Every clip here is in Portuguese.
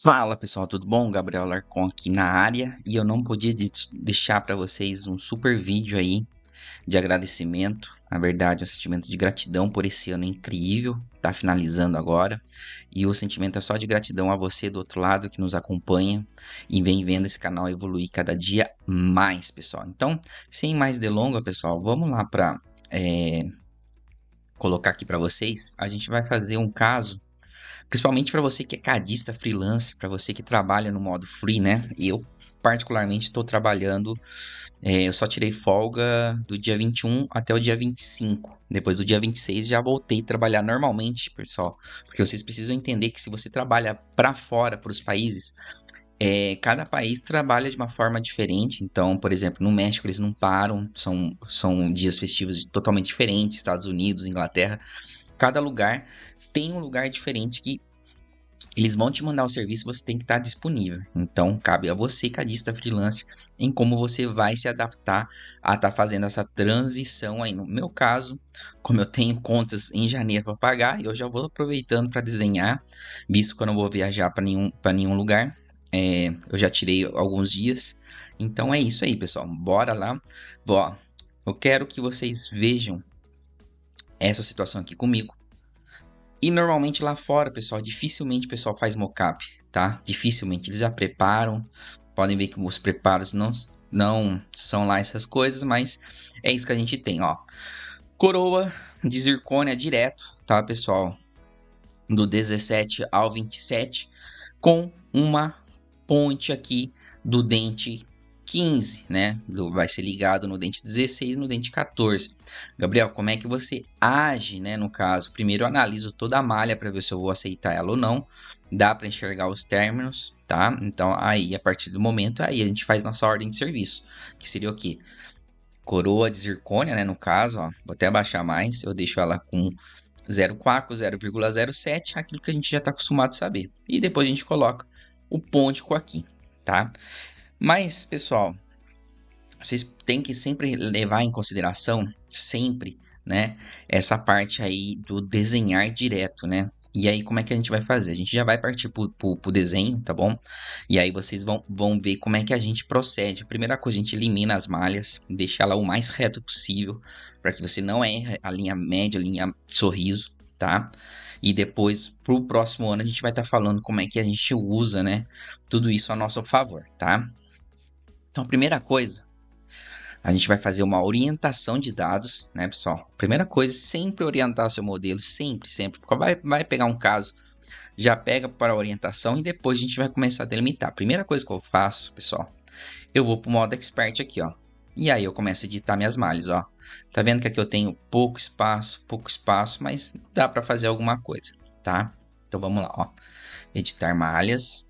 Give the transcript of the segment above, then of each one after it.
Fala pessoal, tudo bom? Gabriel Larcon aqui na área e eu não podia deixar para vocês um super vídeo aí de agradecimento, na verdade, um sentimento de gratidão por esse ano incrível, tá finalizando agora, e o sentimento é só de gratidão a você do outro lado que nos acompanha e vem vendo esse canal evoluir cada dia mais, pessoal. Então, sem mais delongas, pessoal, vamos lá para colocar aqui para vocês. A gente vai fazer um caso. Principalmente para você que é cadista freelance, para você que trabalha no modo free, né? Eu, particularmente, estou trabalhando. Eu só tirei folga do dia 21 até o dia 25. Depois do dia 26 já voltei a trabalhar normalmente, pessoal. Porque vocês precisam entender que se você trabalha para fora, para os países, cada país trabalha de uma forma diferente. Então, por exemplo, no México eles não param, são dias festivos totalmente diferentes. Estados Unidos, Inglaterra, cada lugar tem um lugar diferente que eles vão te mandar o serviço, você tem que estar disponível. Então, cabe a você, cadista freelancer, em como você vai se adaptar a estar fazendo essa transição aí. No meu caso, como eu tenho contas em janeiro para pagar, eu já vou aproveitando para desenhar, visto que eu não vou viajar para nenhum lugar. Eu já tirei alguns dias. Então é isso aí, pessoal. Bora lá. Ó, eu quero que vocês vejam essa situação aqui comigo. E normalmente lá fora, pessoal, dificilmente o pessoal faz mockup, tá? Dificilmente. Eles já preparam. Podem ver que os preparos não são lá essas coisas, mas é isso que a gente tem, ó. Coroa de zircônia direto, tá, pessoal? Do 17 ao 27, com uma ponte aqui do dente 15, né? Vai ser ligado no dente 16 e no dente 14. Gabriel, como é que você age, né? No caso, primeiro eu analiso toda a malha para ver se eu vou aceitar ela ou não. Dá para enxergar os términos, tá? Então, aí, a partir do momento, aí a gente faz nossa ordem de serviço, que seria o quê? Coroa de zircônia, né? No caso, ó, vou até abaixar mais, eu deixo ela com 0,4, 0,07, aquilo que a gente já está acostumado a saber. E depois a gente coloca o pontico aqui, tá? Mas, pessoal, vocês têm que sempre levar em consideração, sempre, né, essa parte aí do desenhar direto, né? E aí, como é que a gente vai fazer? A gente já vai partir pro desenho, tá bom? E aí vocês vão ver como é que a gente procede. Primeira coisa, a gente elimina as malhas, deixa ela o mais reto possível, para que você não erre a linha média, a linha sorriso, tá? E depois, pro próximo ano, a gente vai estar falando como é que a gente usa, né, tudo isso a nosso favor, tá? Então, a primeira coisa, a gente vai fazer uma orientação de dados, né, pessoal? Primeira coisa, sempre orientar seu modelo, sempre, sempre. Vai pegar um caso, já pega para a orientação e depois a gente vai começar a delimitar. Primeira coisa que eu faço, pessoal, eu vou para o modo Expert aqui, ó. E aí eu começo a editar minhas malhas, ó. Tá vendo que aqui eu tenho pouco espaço, mas dá para fazer alguma coisa, tá? Então vamos lá, ó. Editar malhas.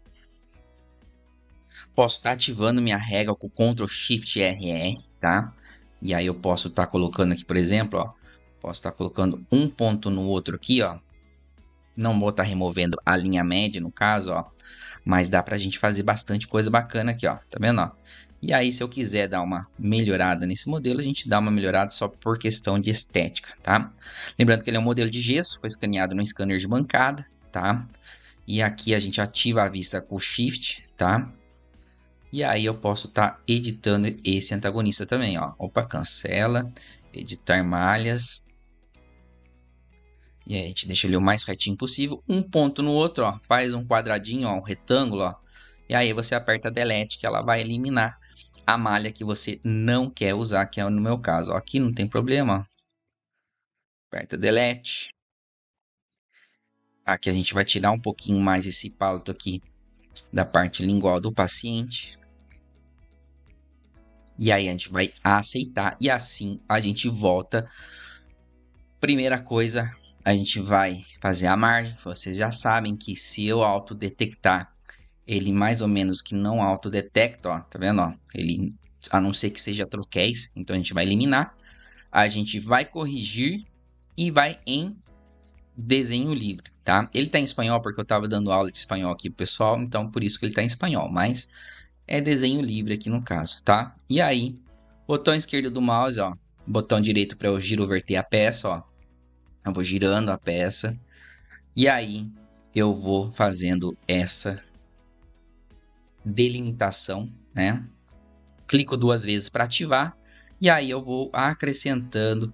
Posso estar ativando minha regra com Ctrl Shift RR, tá? E aí eu posso estar colocando aqui, por exemplo, ó, posso estar colocando um ponto no outro aqui, ó. Não vou estar removendo a linha média no caso, ó, mas dá pra gente fazer bastante coisa bacana aqui, ó. Tá vendo, ó? E aí, se eu quiser dar uma melhorada nesse modelo, a gente dá uma melhorada só por questão de estética, tá? Lembrando que ele é um modelo de gesso, foi escaneado no scanner de bancada, tá? E aqui a gente ativa a vista com o Shift, tá? E aí eu posso estar editando esse antagonista também, ó. Opa, cancela, editar malhas. E aí a gente deixa ele o mais retinho possível. Um ponto no outro, ó. Faz um quadradinho, ó, um retângulo, ó. E aí você aperta Delete, que ela vai eliminar a malha que você não quer usar, que é no meu caso. Ó, aqui não tem problema, ó. Aperta Delete. Aqui a gente vai tirar um pouquinho mais esse palato aqui da parte lingual do paciente. E aí a gente vai aceitar e assim a gente volta. Primeira coisa, a gente vai fazer a margem. Vocês já sabem que se eu autodetectar, ele mais ou menos que não autodetecta, ó, tá vendo, ó? Ele, a não ser que seja troquéis, então a gente vai eliminar. A gente vai corrigir e vai em desenho livre, tá? Ele tá em espanhol porque eu tava dando aula de espanhol aqui pro pessoal, então por isso que ele tá em espanhol, mas é desenho livre aqui no caso, tá? E aí, botão esquerdo do mouse, ó, botão direito para eu giroverter a peça, ó. Eu vou girando a peça e aí eu vou fazendo essa delimitação, né? Clico 2 vezes para ativar e aí eu vou acrescentando,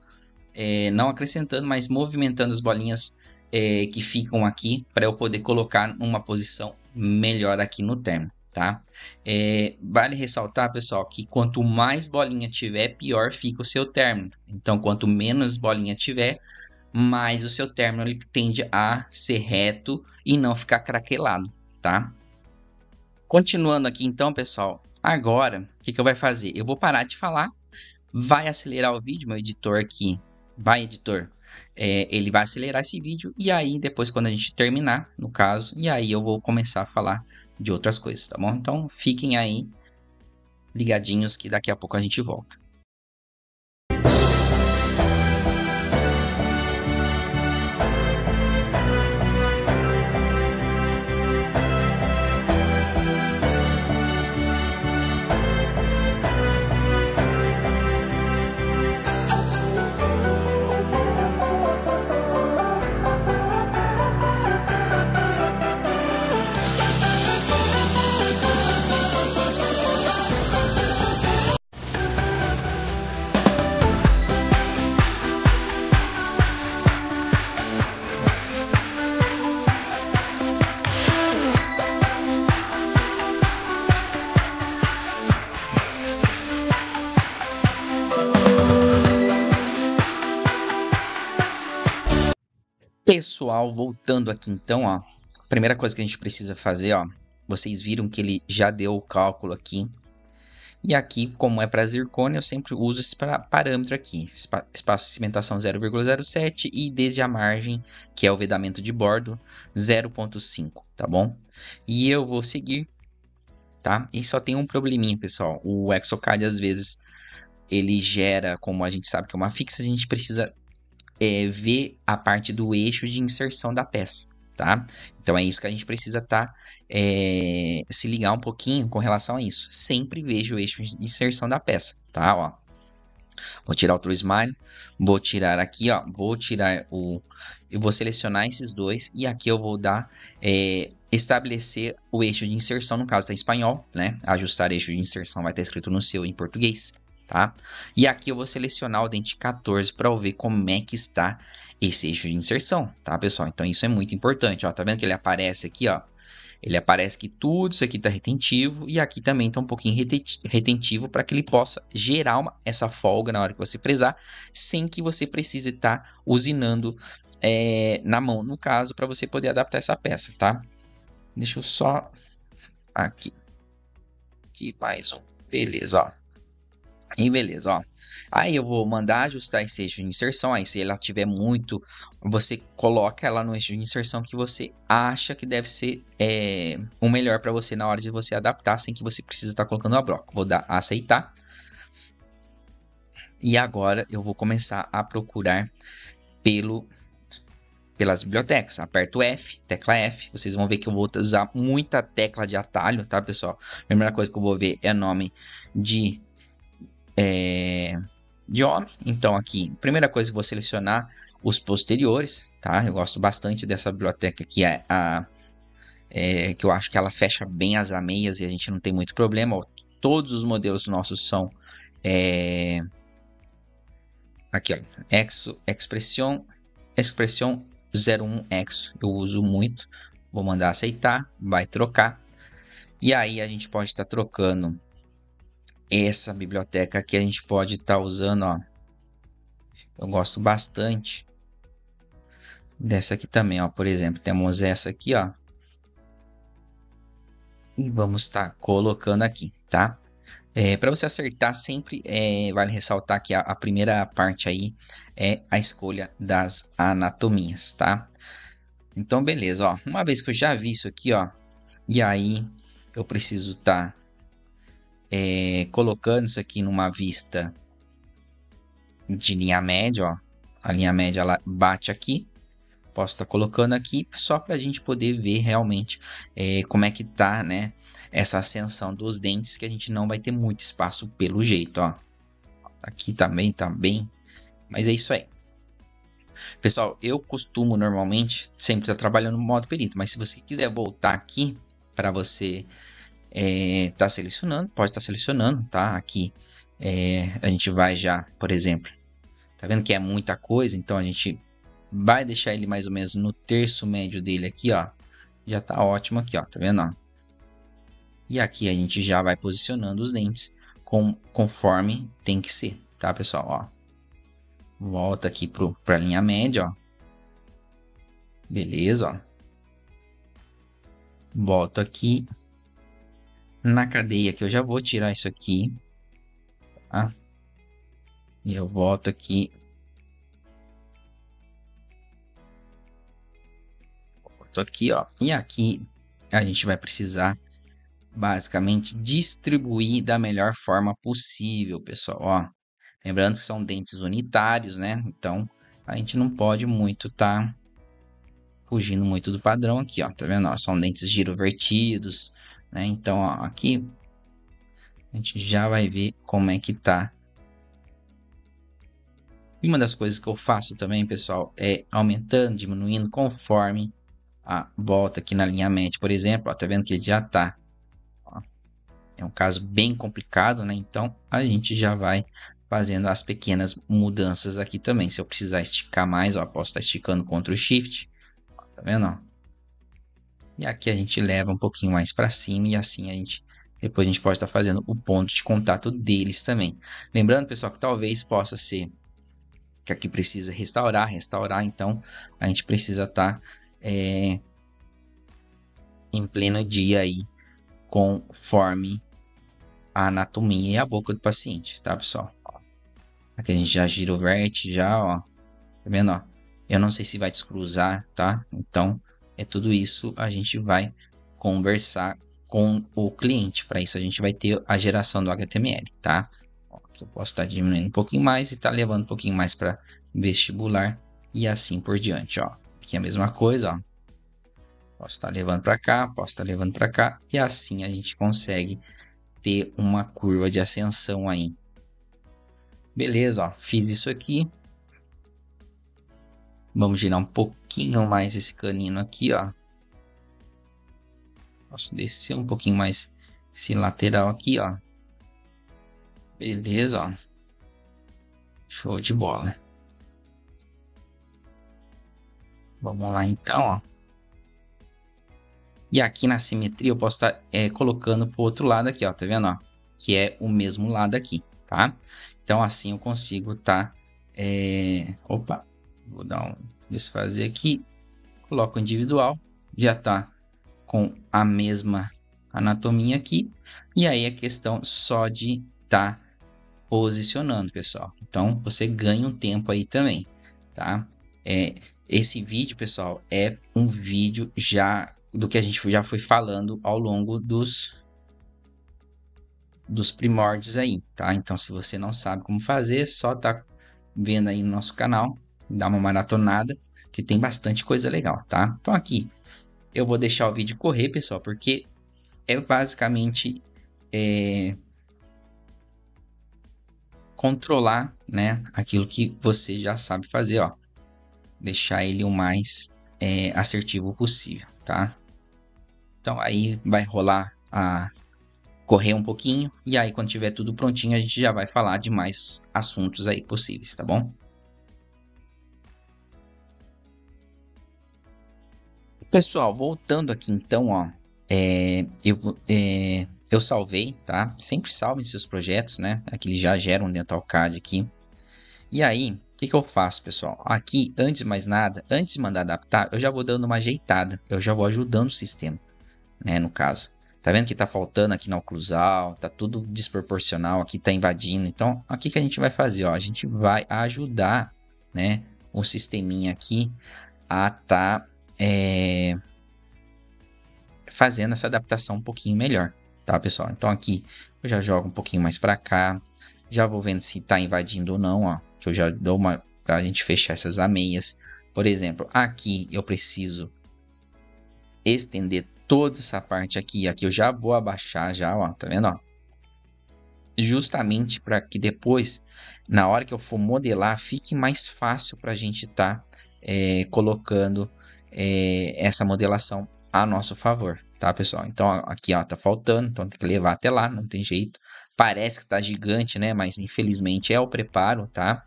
não acrescentando, mas movimentando as bolinhas que ficam aqui para eu poder colocar numa posição melhor aqui no termo, tá? Vale ressaltar, pessoal, que quanto mais bolinha tiver, pior fica o seu término. Então, quanto menos bolinha tiver, mais o seu término ele tende a ser reto e não ficar craquelado, tá? Continuando aqui então, pessoal, agora o que eu vou fazer? Eu vou parar de falar, vai acelerar o vídeo, meu editor aqui, vai editor, ele vai acelerar esse vídeo e aí depois quando a gente terminar, no caso, e aí eu vou começar a falar de outras coisas, tá bom? Então fiquem aí ligadinhos que daqui a pouco a gente volta. Pessoal, voltando aqui então, ó, a primeira coisa que a gente precisa fazer, ó, vocês viram que ele já deu o cálculo aqui. E aqui, como é para zircônia, eu sempre uso esse parâmetro aqui, espaço de cimentação 0,07 e desde a margem, que é o vedamento de bordo, 0,5, tá bom? E eu vou seguir, tá? E só tem um probleminha, pessoal, o ExoCAD às vezes ele gera, como a gente sabe que é uma fixa, a gente precisa ver a parte do eixo de inserção da peça, tá? Então é isso que a gente precisa se ligar um pouquinho com relação a isso. Sempre veja o eixo de inserção da peça, tá? Ó, vou tirar o True Smile, vou tirar aqui, ó, eu vou selecionar esses dois e aqui eu vou dar estabelecer o eixo de inserção, no caso tá em espanhol, né? Ajustar eixo de inserção vai estar escrito no seu em português. Tá? E aqui eu vou selecionar o dente 14 para eu ver como é que está esse eixo de inserção, tá, pessoal? Então isso é muito importante, ó, tá vendo que ele aparece aqui, ó? Ele aparece que tudo isso aqui está retentivo e aqui também está um pouquinho retentivo para que ele possa gerar essa folga na hora que você fresar, sem que você precise estar usinando na mão, no caso, para você poder adaptar essa peça, tá? Deixa eu só aqui mais um, beleza, ó. E beleza, ó. Aí eu vou mandar ajustar esse eixo de inserção. Aí se ela tiver muito, você coloca ela no eixo de inserção que você acha que deve ser o melhor para você na hora de você adaptar, sem que você precise estar colocando a broca. Vou dar a aceitar. E agora eu vou começar a procurar pelas bibliotecas. Aperto F, tecla F. Vocês vão ver que eu vou usar muita tecla de atalho, tá, pessoal? A primeira coisa que eu vou ver é nome de homem. Então aqui, primeira coisa que vou selecionar os posteriores, tá? Eu gosto bastante dessa biblioteca que que eu acho que ela fecha bem as ameias e a gente não tem muito problema. Ó, todos os modelos nossos são aqui, ó, Expression 01 Exo. Eu uso muito. Vou mandar aceitar, vai trocar. E aí a gente pode estar trocando essa biblioteca aqui, a gente pode estar usando, ó. Eu gosto bastante dessa aqui também, ó. Por exemplo, temos essa aqui, ó. E vamos estar colocando aqui, tá? Para você acertar sempre, vale ressaltar que a primeira parte aí é a escolha das anatomias, tá? Então, beleza, ó. Uma vez que eu já vi isso aqui, ó. E aí, eu preciso estar colocando isso aqui numa vista de linha média, ó. A linha média ela bate aqui. Posso estar colocando aqui só para a gente poder ver realmente como é que tá, né? Essa ascensão dos dentes, que a gente não vai ter muito espaço pelo jeito, ó. Aqui também tá bem, mas é isso aí. Pessoal, eu costumo normalmente sempre estar trabalhando no modo perito, mas se você quiser voltar aqui para você tá selecionando, pode estar selecionando, tá? Aqui a gente vai já, por exemplo, tá vendo que é muita coisa? Então a gente vai deixar ele mais ou menos no terço médio dele aqui, ó. Já tá ótimo aqui, ó, tá vendo, ó? E aqui a gente já vai posicionando os dentes conforme tem que ser, tá, pessoal? Ó, volta aqui para a linha média, ó. Beleza, ó. Volto aqui na cadeia, que eu já vou tirar isso aqui, tá? E eu volto aqui. Volto aqui, ó. E aqui a gente vai precisar basicamente distribuir da melhor forma possível, pessoal, ó. Lembrando que são dentes unitários, né? Então a gente não pode muito tá fugindo muito do padrão aqui, ó. Tá vendo? Ó, são dentes girovertidos, né? Então, ó, aqui a gente já vai ver como é que tá. E uma das coisas que eu faço também, pessoal, é aumentando, diminuindo conforme a volta aqui na linha média, por exemplo, ó, tá vendo que ele já tá. Ó, é um caso bem complicado, né? Então a gente já vai fazendo as pequenas mudanças aqui também. Se eu precisar esticar mais, ó, posso estar esticando Ctrl Shift, ó, tá vendo? Ó? E aqui a gente leva um pouquinho mais para cima e assim depois a gente pode estar fazendo o ponto de contato deles também. Lembrando, pessoal, que talvez possa ser que aqui precisa restaurar, então a gente precisa estar em pleno dia aí, conforme a anatomia e a boca do paciente, tá, pessoal? Ó, aqui a gente já gira o vértice, já, ó, tá vendo, ó? Eu não sei se vai descruzar, tá? Então, tudo isso a gente vai conversar com o cliente. Para isso, a gente vai ter a geração do HTML, tá? Ó, aqui eu posso estar diminuindo um pouquinho mais e tá levando um pouquinho mais para vestibular e assim por diante, ó. Aqui é a mesma coisa, ó. Posso estar levando para cá, posso estar levando para cá e assim a gente consegue ter uma curva de ascensão aí. Beleza, ó. Fiz isso aqui. Vamos girar um pouquinho mais esse canino aqui, ó. Posso descer um pouquinho mais esse lateral aqui, ó. Beleza, ó. Show de bola. Vamos lá então, ó. E aqui na simetria eu posso estar colocando pro outro lado aqui, ó. Tá vendo, ó? Que é o mesmo lado aqui, tá? Então assim eu consigo estar... Opa! Vou dar um desfazer aqui. Coloco individual. Já tá com a mesma anatomia aqui. E aí a questão só de estar posicionando, pessoal. Então você ganha um tempo aí também, tá? Esse vídeo, pessoal, é um vídeo já do que a gente já foi falando ao longo dos primórdios aí, tá? Então se você não sabe como fazer, só tá vendo aí no nosso canal, dá uma maratonada, que tem bastante coisa legal, tá? Então aqui eu vou deixar o vídeo correr, pessoal, porque é basicamente controlar, né, aquilo que você já sabe fazer, ó. Deixar ele o mais assertivo possível, tá? Então aí vai rolar correr um pouquinho e aí quando tiver tudo prontinho a gente já vai falar de mais assuntos aí possíveis, tá bom? Pessoal, voltando aqui então, ó, eu salvei, tá? Sempre salvem seus projetos, né? Aqui ele já gera um DentalCAD aqui. E aí, o que eu faço, pessoal? Aqui, antes de mais nada, antes de mandar adaptar, eu já vou dando uma ajeitada. Eu já vou ajudando o sistema, né? No caso. Tá vendo que tá faltando aqui na oclusal? Tá tudo desproporcional, aqui tá invadindo. Então, aqui que a gente vai fazer, ó. A gente vai ajudar, né? O sisteminha aqui a tá fazendo essa adaptação um pouquinho melhor, tá, pessoal? Então aqui eu já jogo um pouquinho mais para cá, já vou vendo se tá invadindo ou não, ó, que eu já dou uma pra gente fechar essas ameias. Por exemplo, aqui eu preciso estender toda essa parte aqui, aqui eu já vou abaixar já, ó, tá vendo, ó? Justamente para que depois, na hora que eu for modelar, fique mais fácil para a gente estar colocando essa modelação a nosso favor, tá, pessoal? Então, aqui, ó, tá faltando, então tem que levar até lá, não tem jeito. Parece que tá gigante, né? Mas infelizmente é o preparo, tá?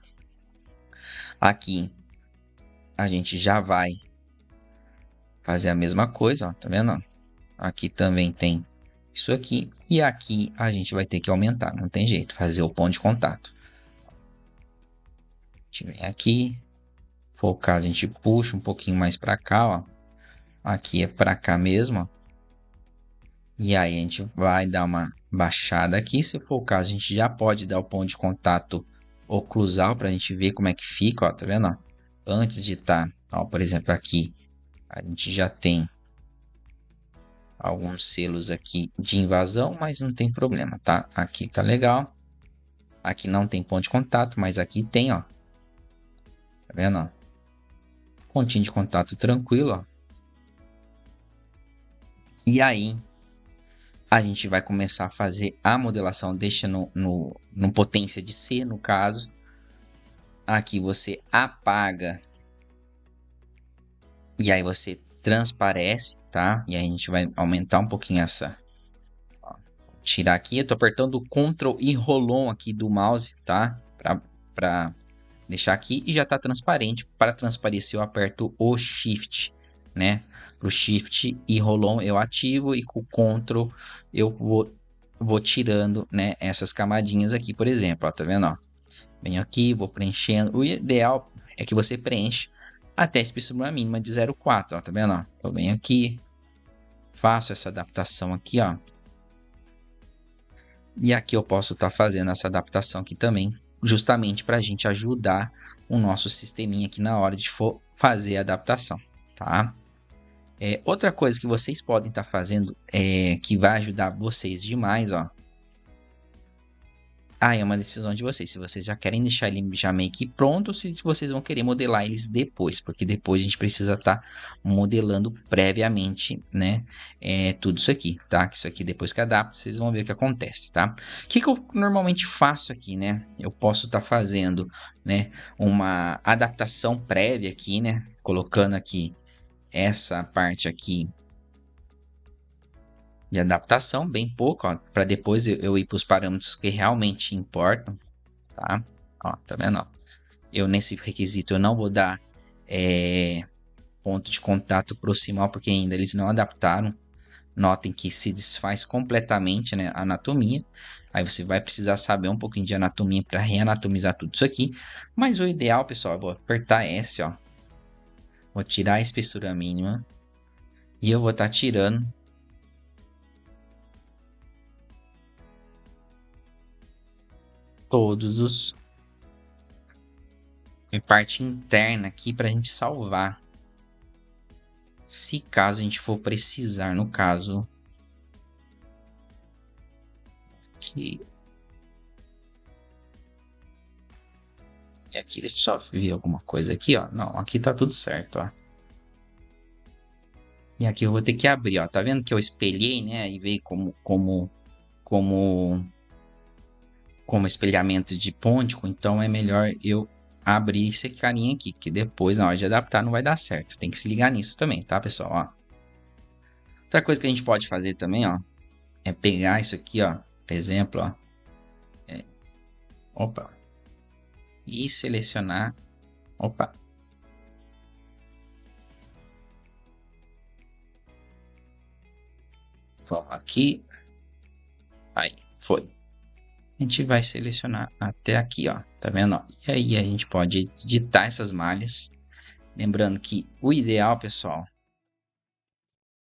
Aqui a gente já vai fazer a mesma coisa, ó, tá vendo? Aqui também tem isso aqui. E aqui a gente vai ter que aumentar, não tem jeito, fazer o ponto de contato. A gente vem aqui, focar, a gente puxa um pouquinho mais para cá, ó. Aqui é para cá mesmo, ó. E aí a gente vai dar uma baixada aqui. Se for o caso, a gente já pode dar o ponto de contato oclusal para a gente ver como é que fica, ó, tá vendo? Ó? Antes de estar, ó, por exemplo, aqui a gente já tem alguns selos aqui de invasão, mas não tem problema, tá? Aqui tá legal. Aqui não tem ponto de contato, mas aqui tem, ó. Tá vendo, ó? Pontinho de contato tranquilo, ó. E aí a gente vai começar a fazer a modelação, deixa no potência de C, no caso. Aqui você apaga e aí você transparece, tá? E aí a gente vai aumentar um pouquinho essa. Ó, tirar aqui, eu tô apertando o Ctrl e Roll-On aqui do mouse, tá? Pra deixar aqui e já tá transparente. Para transparecer eu aperto o Shift, né? Pro Shift e Roll-On eu ativo e com o Ctrl eu vou tirando, né, essas camadinhas aqui, por exemplo, ó, tá vendo, ó? Venho aqui, vou preenchendo. O ideal é que você preenche até a espessura mínima de 0,4, ó, tá vendo, ó? Eu venho aqui, faço essa adaptação aqui, ó. E aqui eu posso estar fazendo essa adaptação aqui também, justamente para a gente ajudar o nosso sisteminha aqui na hora de for fazer a adaptação, tá? Outra coisa que vocês podem estar fazendo que vai ajudar vocês demais, ó. É uma decisão de vocês. Se vocês já querem deixar ele já meio que pronto, ou se vocês vão querer modelar eles depois, porque depois a gente precisa estar modelando previamente, né? Tudo isso aqui, tá? Que isso aqui depois que adapta, vocês vão ver o que acontece, tá? O que eu normalmente faço aqui, né? Eu posso estar fazendo, né, uma adaptação prévia aqui, né? Colocando aqui essa parte aqui de adaptação, bem pouco, para depois eu ir para os parâmetros que realmente importam, tá? Ó, tá vendo? Ó? Eu nesse requisito eu não vou dar ponto de contato proximal, porque ainda eles não adaptaram. Notem que se desfaz completamente, né, a anatomia. Aí você vai precisar saber um pouquinho de anatomia para reanatomizar tudo isso aqui. Mas o ideal, pessoal, eu vou apertar S, ó. Vou tirar a espessura mínima. E eu vou estar tirando todos os parte interna aqui para a gente salvar, se caso a gente for precisar, no caso aqui. E aqui, deixa eu só ver alguma coisa aqui, ó. Não, aqui tá tudo certo, ó. E aqui eu vou ter que abrir, ó. Tá vendo que eu espelhei, né? E veio como espelhamento de ponte, então é melhor eu abrir esse carinha aqui, que depois na hora de adaptar não vai dar certo. Tem que se ligar nisso também, tá, pessoal? Ó. Outra coisa que a gente pode fazer também, ó, é pegar isso aqui, ó, por exemplo, ó, opa, e selecionar, opa, vamos aqui, aí, foi. A gente vai selecionar até aqui, ó, tá vendo? Ó? E aí a gente pode editar essas malhas. Lembrando que o ideal, pessoal,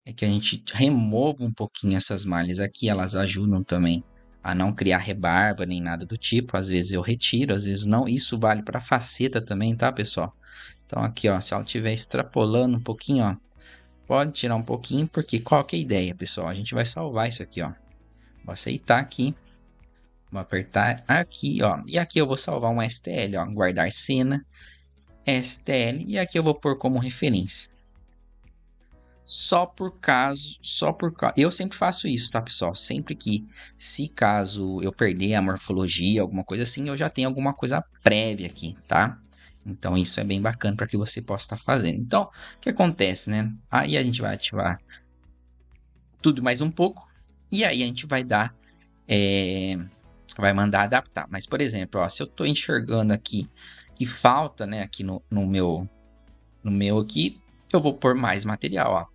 é que a gente remova um pouquinho essas malhas aqui. Elas ajudam também a não criar rebarba nem nada do tipo. Às vezes eu retiro, às vezes não. Isso vale para faceta também, tá, pessoal? Então aqui, ó, se ela estiver extrapolando um pouquinho, ó, pode tirar um pouquinho, porque qual que é a ideia, pessoal? A gente vai salvar isso aqui, ó. Vou aceitar aqui. Vou apertar aqui, ó. E aqui eu vou salvar um STL, ó. Guardar cena, STL. E aqui eu vou pôr como referência. Só por caso. Eu sempre faço isso, tá, pessoal? Sempre que, se caso eu perder a morfologia, alguma coisa assim, eu já tenho alguma coisa prévia aqui, tá? Então isso é bem bacana para que você possa estar fazendo. Então, o que acontece, né? Aí a gente vai ativar tudo mais um pouco. E aí a gente vai dar, vai mandar adaptar. Mas, por exemplo, ó, se eu estou enxergando aqui que falta, né, aqui no meu aqui, eu vou pôr mais material, ó.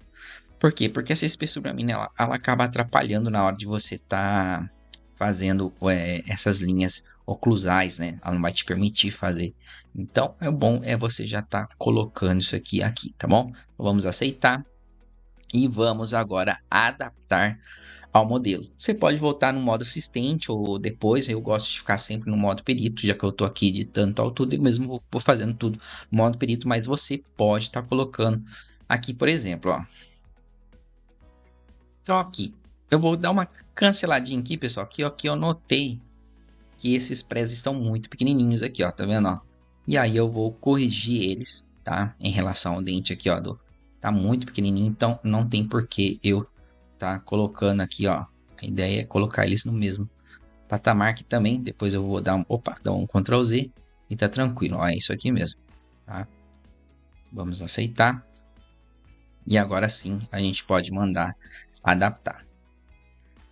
Por quê? Porque essa espessura mínima, ela acaba atrapalhando na hora de você estar fazendo essas linhas oclusais, né? Ela não vai te permitir fazer. Então, é bom você já estar colocando isso aqui, tá bom? Então, vamos aceitar e vamos agora adaptar ao modelo. Você pode voltar no modo assistente ou depois, eu gosto de ficar sempre no modo perito, já que eu estou aqui editando tal tudo, e mesmo vou fazendo tudo no modo perito, mas você pode estar colocando aqui, por exemplo, ó. Então aqui, eu vou dar uma canceladinha aqui, pessoal, aqui eu notei que esses prés estão muito pequenininhos aqui, ó, tá vendo, ó? E aí eu vou corrigir eles, tá? Em relação ao dente aqui, ó, tá muito pequenininho, então não tem por que eu tá colocando aqui, ó. A ideia é colocar eles no mesmo patamar aqui também. Depois eu vou dar um Ctrl Z e tá tranquilo, ó, é isso aqui mesmo, tá? Vamos aceitar. E agora sim, a gente pode mandar adaptar.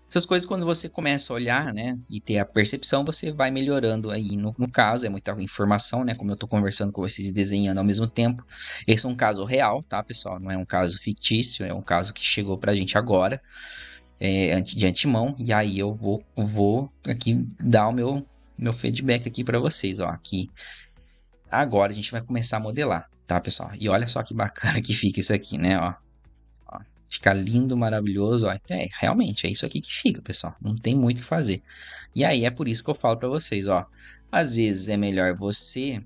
Essas coisas, quando você começa a olhar, né, e ter a percepção, você vai melhorando aí. No caso, é muita informação, né, como eu tô conversando com vocês e desenhando ao mesmo tempo. Esse é um caso real, tá, pessoal? Não é um caso fictício, é um caso que chegou pra gente agora, de antemão. E aí eu vou aqui dar o meu feedback aqui pra vocês, ó. Aqui, agora a gente vai começar a modelar, tá, pessoal? E olha só que bacana que fica isso aqui, né, ó. Fica lindo, maravilhoso, ó. Realmente, é isso aqui que fica, pessoal. Não tem muito o que fazer. E aí, é por isso que eu falo pra vocês, ó. Às vezes é melhor você...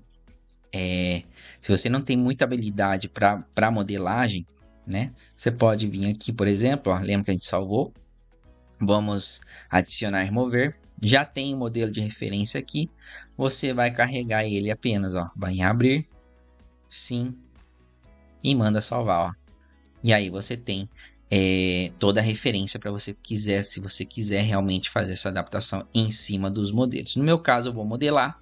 se você não tem muita habilidade pra modelagem, né? Você pode vir aqui, por exemplo, ó. Lembra que a gente salvou? Vamos adicionar e remover. Já tem o modelo de referência aqui. Você vai carregar ele apenas, ó. Vai em abrir. Sim. E manda salvar, ó. E aí você tem toda a referência para você quiser, se você quiser realmente fazer essa adaptação em cima dos modelos. No meu caso, eu vou modelar.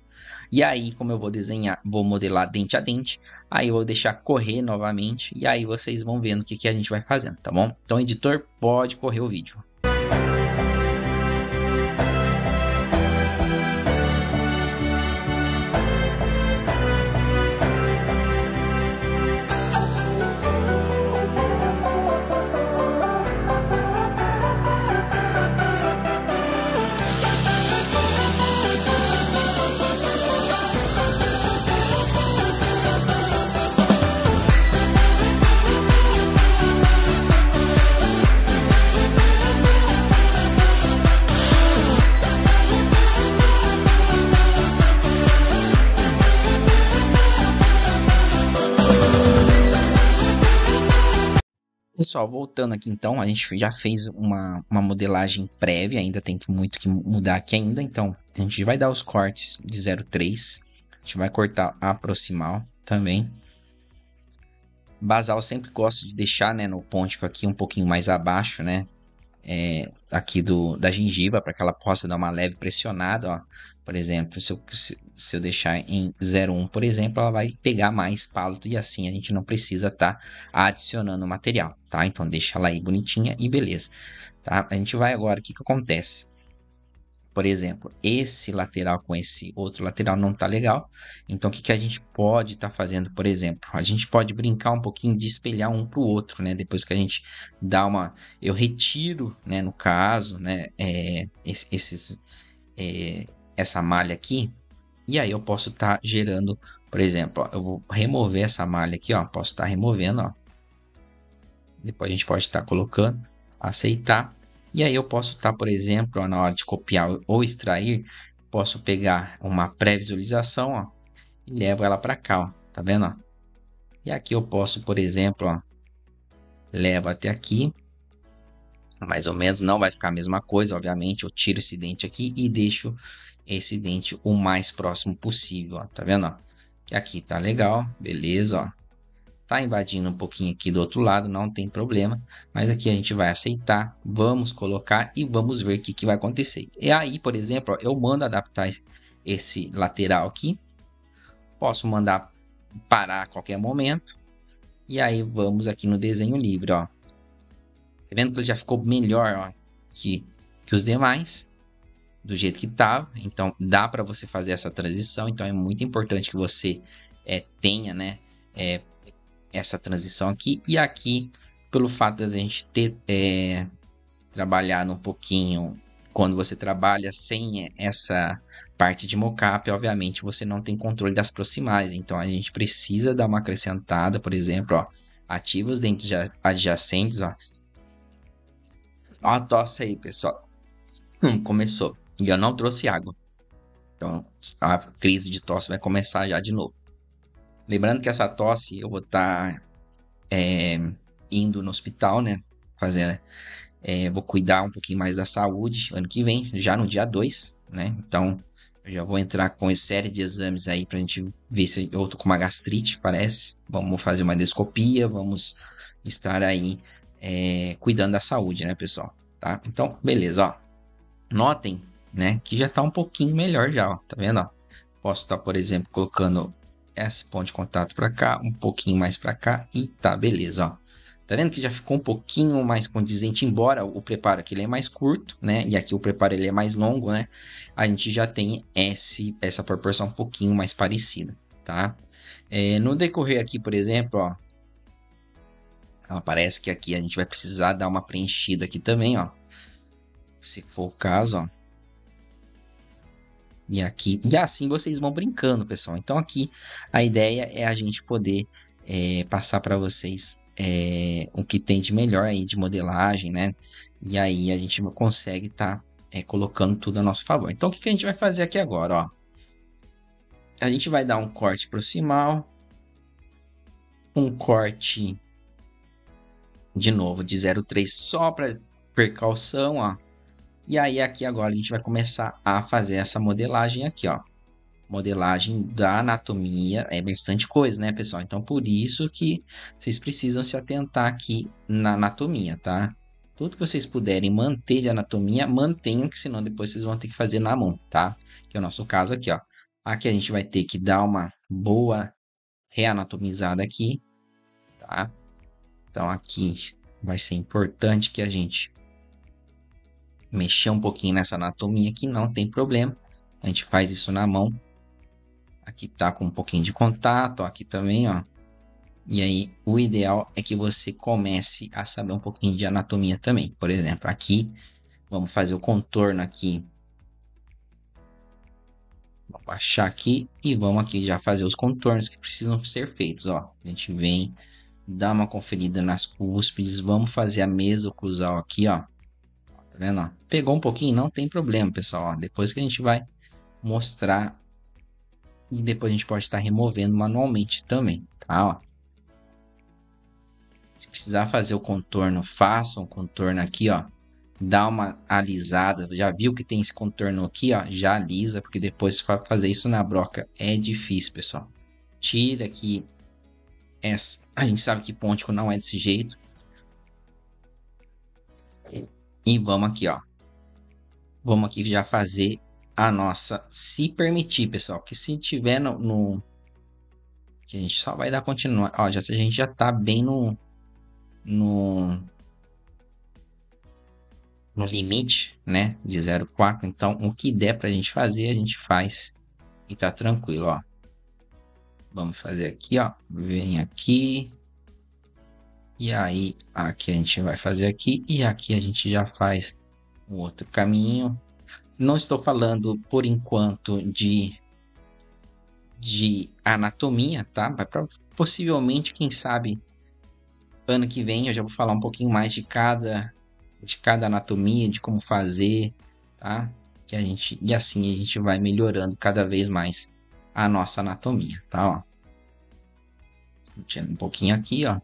E aí, como eu vou desenhar, vou modelar dente a dente. Aí eu vou deixar correr novamente. E aí vocês vão vendo o que a gente vai fazendo, tá bom? Então, editor, pode correr o vídeo. Pessoal, voltando aqui então, a gente já fez uma modelagem prévia, ainda tem muito que mudar aqui ainda, então a gente vai dar os cortes de 0,3, a gente vai cortar a proximal também. Basal eu sempre gosto de deixar, né, no pontico aqui um pouquinho mais abaixo, né, aqui da gengiva, para que ela possa dar uma leve pressionada, ó. Por exemplo, se eu deixar em 0,1, por exemplo, ela vai pegar mais pálito e assim a gente não precisa estar adicionando material, tá? Então deixa ela aí bonitinha e beleza, tá? A gente vai agora, o que acontece? Por exemplo, esse lateral com esse outro lateral não tá legal. Então, o que a gente pode estar fazendo, por exemplo? A gente pode brincar um pouquinho de espelhar um para o outro, né? Depois que a gente dá uma... Eu retiro, né? No caso, né? Essa malha aqui. E aí eu posso estar gerando, por exemplo, ó, eu vou remover essa malha aqui, ó. Posso estar removendo, ó. Depois a gente pode estar colocando, aceitar. E aí eu posso estar, por exemplo, ó, na hora de copiar ou extrair, posso pegar uma pré-visualização, ó, e levo ela para cá, ó, tá vendo? Ó? E aqui eu posso, por exemplo, ó, levo até aqui, mais ou menos, não vai ficar a mesma coisa, obviamente, eu tiro esse dente aqui e deixo esse dente o mais próximo possível, ó, tá vendo? Ó? Que aqui tá legal, beleza, ó. Tá invadindo um pouquinho aqui do outro lado, não tem problema. Mas aqui a gente vai aceitar, vamos colocar e vamos ver o que vai acontecer. E aí, por exemplo, ó, eu mando adaptar esse lateral aqui. Posso mandar parar a qualquer momento. E aí vamos aqui no desenho livre, ó. Tá vendo que ele já ficou melhor, ó, que os demais, do jeito que tava. Então dá para você fazer essa transição. Então é muito importante que você tenha, né, essa transição aqui. E aqui, pelo fato de a gente ter trabalhado um pouquinho, quando você trabalha sem essa parte de mockup, obviamente você não tem controle das proximais. Então a gente precisa dar uma acrescentada, por exemplo, ó, ativa os dentes adjacentes, ó. Ó a tosse aí, pessoal. Começou. E eu não trouxe água. Então a crise de tosse vai começar já de novo. Lembrando que essa tosse eu vou estar indo no hospital, né? Fazer, vou cuidar um pouquinho mais da saúde ano que vem, já no dia 2, né? Então eu já vou entrar com uma série de exames aí pra gente ver se eu tô com uma gastrite, parece. Vamos fazer uma endoscopia, vamos estar aí cuidando da saúde, né, pessoal? Tá? Então, beleza, ó. Notem, né, que já tá um pouquinho melhor já, ó. Tá vendo, ó? Posso estar, por exemplo, colocando esse ponto de contato para cá, um pouquinho mais para cá e tá, beleza, ó. Tá vendo que já ficou um pouquinho mais condizente, embora o preparo aqui ele é mais curto, né? E aqui o preparo ele é mais longo, né? A gente já tem essa proporção um pouquinho mais parecida, tá? No decorrer aqui, por exemplo, ó, parece que aqui a gente vai precisar dar uma preenchida aqui também, ó. Se for o caso, ó. E aqui, e assim vocês vão brincando, pessoal. Então aqui a ideia é a gente poder passar para vocês o que tem de melhor aí de modelagem, né? E aí a gente consegue estar colocando tudo a nosso favor. Então o que a gente vai fazer aqui agora, ó? A gente vai dar um corte proximal, um corte de novo de 0,3 só para precaução, ó. E aí aqui agora a gente vai começar a fazer essa modelagem aqui, ó. Modelagem da anatomia é bastante coisa, né, pessoal? Então, por isso que vocês precisam se atentar aqui na anatomia, tá? Tudo que vocês puderem manter de anatomia, mantenham, que senão depois vocês vão ter que fazer na mão, tá? Que é o nosso caso aqui, ó. Aqui a gente vai ter que dar uma boa reanatomizada aqui, tá? Então, aqui vai ser importante que a gente mexer um pouquinho nessa anatomia, que não tem problema. A gente faz isso na mão. Aqui tá com um pouquinho de contato, ó, aqui também, ó. E aí, o ideal é que você comece a saber um pouquinho de anatomia também. Por exemplo, aqui, vamos fazer o contorno aqui. Vou baixar aqui e vamos aqui já fazer os contornos que precisam ser feitos, ó. A gente vem, dá uma conferida nas cúspides, vamos fazer a mesoclusal aqui, ó. Tá vendo, ó? Pegou um pouquinho, não tem problema, pessoal, ó. Depois que a gente vai mostrar e depois a gente pode estar removendo manualmente também, tá? Ó. Se precisar fazer o contorno, faça um contorno aqui, ó. Dá uma alisada. Já viu que tem esse contorno aqui, ó? Já alisa, porque depois para fazer isso na broca é difícil, pessoal. Tira aqui essa. A gente sabe que pontico não é desse jeito. E vamos aqui, ó. Vamos aqui já fazer a nossa, se permitir, pessoal, que se tiver que a gente só vai dar continuar, ó, a gente já tá bem no limite, né, de 0,4, então o que der pra gente fazer, a gente faz e tá tranquilo, ó. Vamos fazer aqui, ó, vem aqui, e aí aqui a gente vai fazer aqui, e aqui a gente já faz um outro caminho. Não estou falando por enquanto de anatomia, tá? Possivelmente, quem sabe, ano que vem eu já vou falar um pouquinho mais de cada anatomia, de como fazer, tá? E assim a gente vai melhorando cada vez mais a nossa anatomia, tá? Ó. Tirando um pouquinho aqui, ó.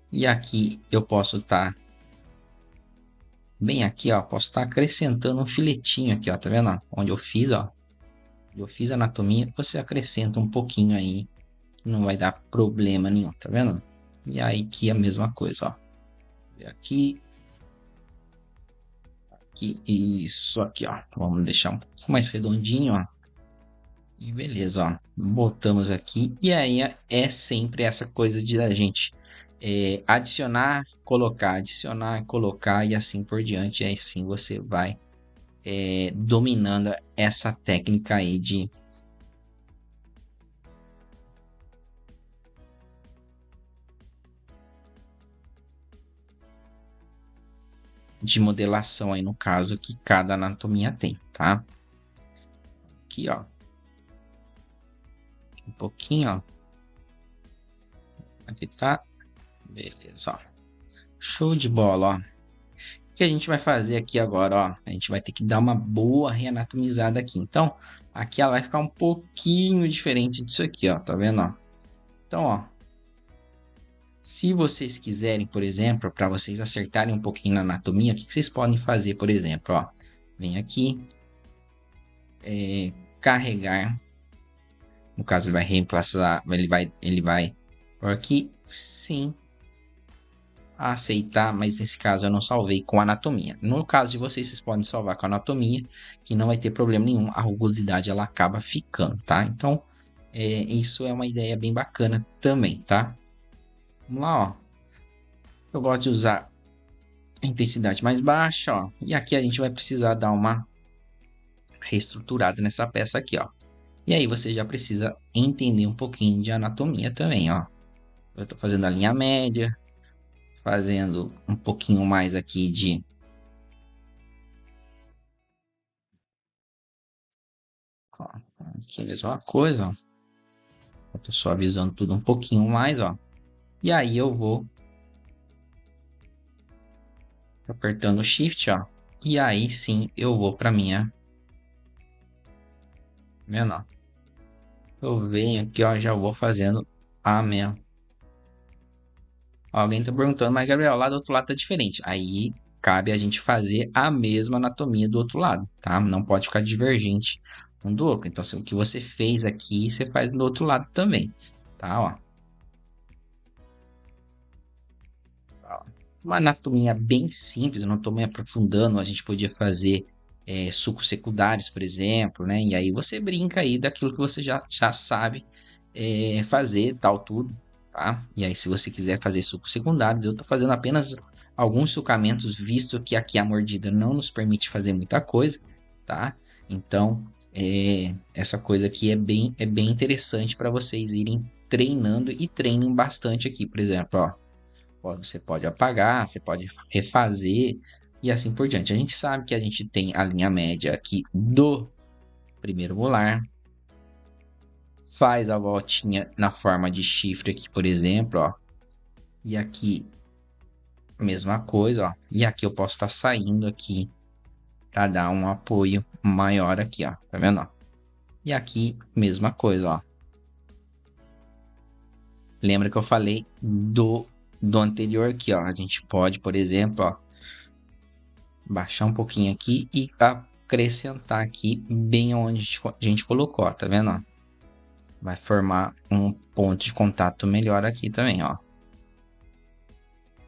E aqui eu posso estar bem aqui, ó, posso estar acrescentando um filetinho aqui, ó, tá vendo? Onde eu fiz, ó. Eu fiz a anatomia, você acrescenta um pouquinho aí, não vai dar problema nenhum, tá vendo? E aí aqui a mesma coisa, ó. Aqui, aqui, isso aqui, ó. Vamos deixar um pouco mais redondinho, ó. E beleza, ó. Botamos aqui. E aí é sempre essa coisa de a gente adicionar, colocar e assim por diante. E aí sim você vai dominando essa técnica aí de modelação aí no caso que cada anatomia tem, tá? Aqui, ó. Um pouquinho, ó. Aqui tá. Beleza, ó. Show de bola, ó. O que a gente vai fazer aqui agora, ó? A gente vai ter que dar uma boa reanatomizada aqui. Então, aqui ela vai ficar um pouquinho diferente disso aqui, ó. Tá vendo, ó? Então, ó. Se vocês quiserem, por exemplo, para vocês acertarem um pouquinho na anatomia, o que vocês podem fazer, por exemplo, ó? Vem aqui, carregar. No caso, ele vai reemplaçar, ele vai por aqui, sim, aceitar, mas nesse caso eu não salvei com anatomia. No caso de vocês, vocês podem salvar com anatomia, que não vai ter problema nenhum, a rugosidade ela acaba ficando, tá? Então, isso é uma ideia bem bacana também, tá? Vamos lá, ó. Eu gosto de usar a intensidade mais baixa, ó. E aqui a gente vai precisar dar uma reestruturada nessa peça aqui, ó. E aí você já precisa entender um pouquinho de anatomia também, ó. Eu tô fazendo a linha média, fazendo um pouquinho mais aqui de... Ó, aqui é a mesma coisa, ó. Eu tô suavizando tudo um pouquinho mais, ó. E aí eu vou apertando o Shift, ó. E aí sim eu vou pra minha... Menor. Eu venho aqui, ó, já vou fazendo a minha... Alguém tá perguntando, mas Gabriel, lá do outro lado tá diferente. Aí cabe a gente fazer a mesma anatomia do outro lado, tá? Não pode ficar divergente um do outro. Então, assim, o que você fez aqui, você faz do outro lado também, tá? Ó. Uma anatomia bem simples, eu não estou me aprofundando. A gente podia fazer sucos secundários, por exemplo, né? E aí você brinca aí daquilo que você já sabe fazer, tal, tudo, tá? E aí, se você quiser fazer sucos secundários, eu estou fazendo apenas alguns sucamentos, visto que aqui a mordida não nos permite fazer muita coisa, tá? Então, essa coisa aqui é bem interessante para vocês irem treinando e treinem bastante aqui, por exemplo, ó. Você pode apagar, você pode refazer e assim por diante. A gente sabe que a gente tem a linha média aqui do primeiro molar. Faz a voltinha na forma de chifre aqui, por exemplo, ó. E aqui, mesma coisa, ó. E aqui eu posso estar saindo aqui para dar um apoio maior aqui, ó. Tá vendo, ó? E aqui, mesma coisa, ó. Lembra que eu falei do anterior aqui, ó. A gente pode, por exemplo, ó, baixar um pouquinho aqui e acrescentar aqui bem onde a gente colocou, ó, tá vendo, ó? Vai formar um ponto de contato melhor aqui também, ó.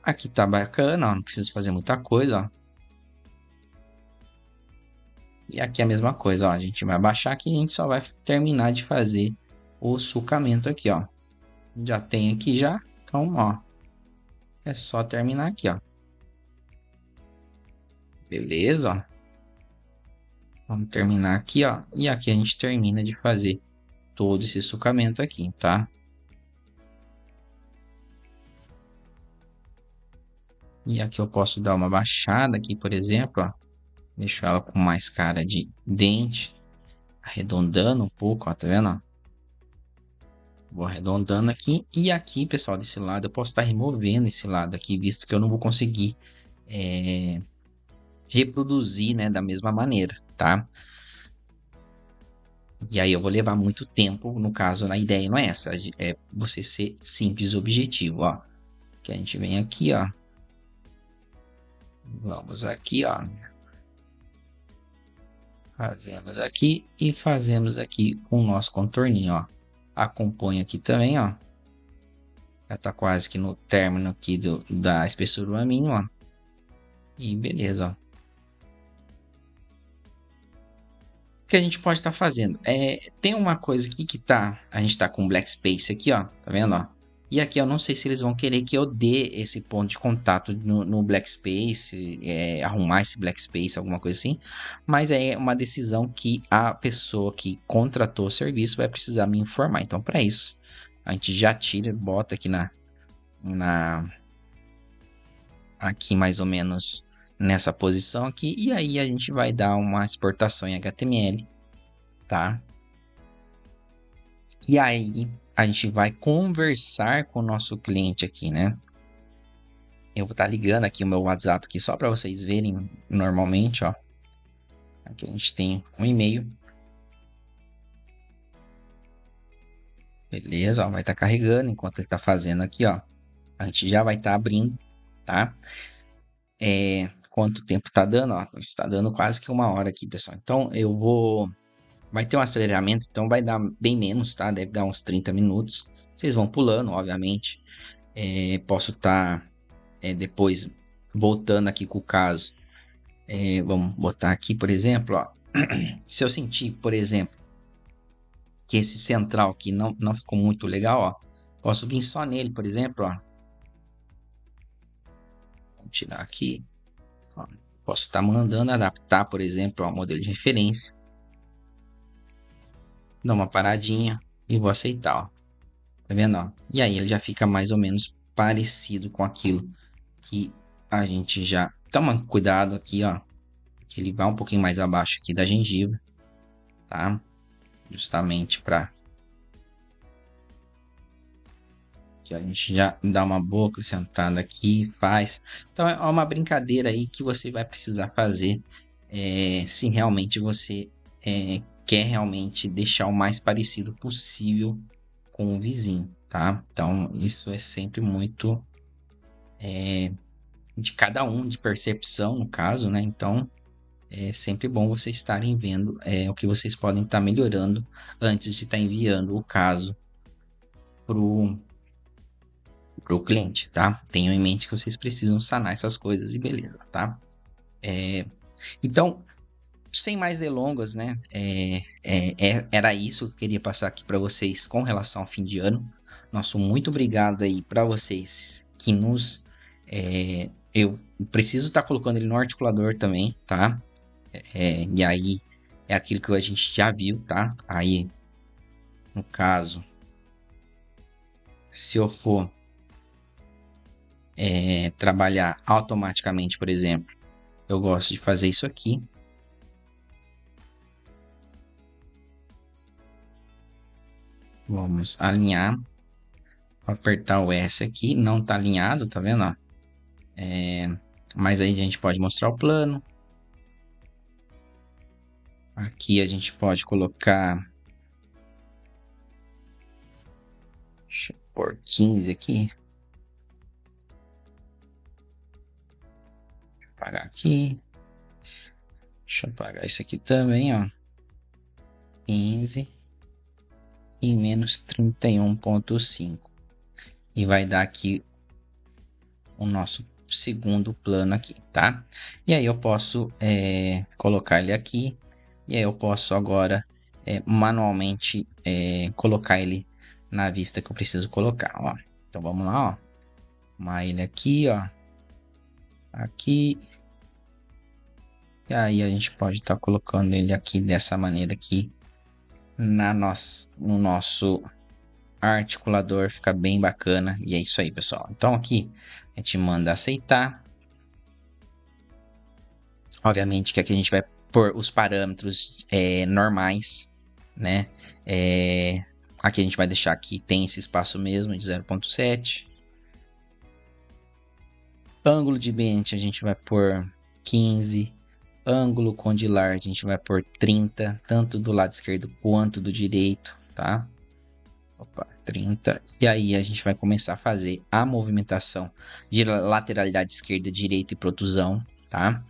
Aqui tá bacana, ó, não precisa fazer muita coisa, ó. E aqui é a mesma coisa, ó, a gente vai baixar aqui e a gente só vai terminar de fazer o sulcamento aqui, ó. Já tem aqui já, então, ó, é só terminar aqui, ó. Beleza, ó. Vamos terminar aqui, ó. E aqui a gente termina de fazer todo esse sulcamento aqui, tá? E aqui eu posso dar uma baixada aqui, por exemplo, ó. Deixo ela com mais cara de dente, arredondando um pouco, ó, tá vendo, ó? Vou arredondando aqui. E aqui, pessoal, desse lado, eu posso estar removendo esse lado aqui, visto que eu não vou conseguir reproduzir, né, da mesma maneira, tá? E aí eu vou levar muito tempo, no caso, a ideia não é essa, é você ser simples e objetivo, ó. Que a gente vem aqui, ó. Vamos aqui, ó. Fazemos aqui e fazemos aqui o nosso contorninho, ó. Acompanha aqui também, ó. Já tá quase que no término aqui da espessura mínima, ó. E beleza, ó. que a gente pode estar fazendo? Tem uma coisa aqui que a gente tá com Black Space aqui, ó, tá vendo, ó? E aqui eu não sei se eles vão querer que eu dê esse ponto de contato no Black Space, arrumar esse Black Space, alguma coisa assim. Mas é uma decisão que a pessoa que contratou o serviço vai precisar me informar. Então, para isso, a gente já tira, bota aqui aqui mais ou menos nessa posição aqui, e aí a gente vai dar uma exportação em HTML, tá? E aí a gente vai conversar com o nosso cliente aqui, né? Eu vou estar ligando aqui o meu WhatsApp aqui só para vocês verem normalmente, ó. Aqui a gente tem um e-mail. Beleza, ó, vai estar carregando enquanto ele está fazendo aqui, ó. A gente já vai estar abrindo, tá? Quanto tempo tá dando, ó? Está dando quase que 1 hora aqui, pessoal. Então vai ter um aceleramento, então vai dar bem menos, tá? Deve dar uns 30 minutos. Vocês vão pulando, obviamente. Posso estar depois voltando aqui com o caso. Vamos botar aqui, por exemplo, ó. Se eu sentir, por exemplo, que esse central aqui não ficou muito legal, ó. Posso vir só nele, por exemplo, ó. Vamos tirar aqui. Ó. Posso estar mandando adaptar, por exemplo, o modelo de referência. Dá uma paradinha e vou aceitar, ó. Tá vendo, ó? E aí ele já fica mais ou menos parecido com aquilo que a gente já... Toma cuidado aqui, ó. Que ele vai um pouquinho mais abaixo aqui da gengiva, tá? Justamente para que a gente já dá uma boa acrescentada aqui, faz. Então é uma brincadeira aí que você vai precisar fazer se realmente você quer realmente deixar o mais parecido possível com o vizinho, tá? Então isso é sempre muito de cada um, de percepção no caso, né? Então é sempre bom vocês estarem vendo o que vocês podem estar melhorando antes de estar enviando o caso pro cliente, tá? Tenham em mente que vocês precisam sanar essas coisas e beleza, tá? Então, sem mais delongas, né? Era isso que eu queria passar aqui para vocês com relação ao fim de ano. Nosso muito obrigado aí para vocês que eu preciso estar colocando ele no articulador também, tá? E aí é aquilo que a gente já viu, tá? Aí, no caso, se eu for trabalhar automaticamente, por exemplo, eu gosto de fazer isso aqui. Vamos alinhar. Apertar o S aqui. Não está alinhado, tá vendo? Ó? Mas aí a gente pode mostrar o plano. Aqui a gente pode colocar... Deixa eu pôr 15 aqui. Apagar aqui. Deixa eu apagar isso aqui também, ó. 15 e menos 31.5. E vai dar aqui o nosso segundo plano aqui, tá? E aí eu posso colocar ele aqui. E aí eu posso agora manualmente colocar ele na vista que eu preciso colocar, ó. Então vamos lá, ó. Arrumar ele aqui, ó. Aqui. E aí a gente pode estar colocando ele aqui dessa maneira aqui no nosso articulador, fica bem bacana. E é isso aí, pessoal. Então aqui a gente manda aceitar. Obviamente que aqui a gente vai pôr os parâmetros normais, né? Aqui a gente vai deixar que tem esse espaço mesmo de 0.7. Ângulo de bend a gente vai pôr 15. Ângulo condilar a gente vai pôr 30, tanto do lado esquerdo quanto do direito, tá? Opa, 30. E aí a gente vai começar a fazer a movimentação de lateralidade esquerda, direita e protusão, tá?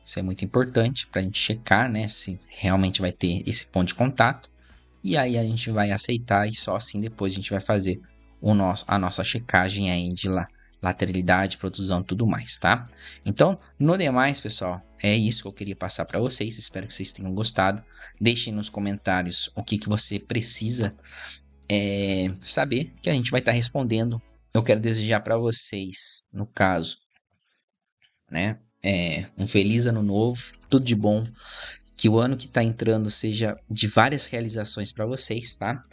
Isso é muito importante para a gente checar, né, se realmente vai ter esse ponto de contato. E aí a gente vai aceitar e só assim depois a gente vai fazer a nossa checagem aí lateralidade, protusão, tudo mais, tá? Então, no demais, pessoal, é isso que eu queria passar para vocês. Espero que vocês tenham gostado. Deixem nos comentários o que você precisa saber, que a gente vai estar respondendo. Eu quero desejar para vocês, no caso, né, um feliz ano novo, tudo de bom. Que o ano que está entrando seja de várias realizações para vocês, tá?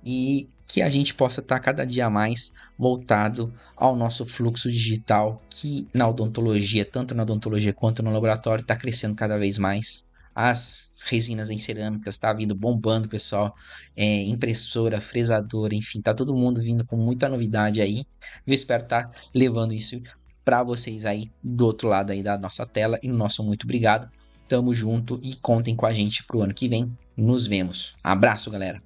E que a gente possa estar cada dia mais voltado ao nosso fluxo digital, que na odontologia, tanto na odontologia quanto no laboratório, está crescendo cada vez mais. As resinas em cerâmicas tá vindo bombando, pessoal. Impressora, fresadora, enfim, tá todo mundo vindo com muita novidade aí. Eu espero estar levando isso para vocês aí do outro lado aí da nossa tela. E o nosso muito obrigado. Tamo junto e contem com a gente pro ano que vem. Nos vemos. Abraço, galera.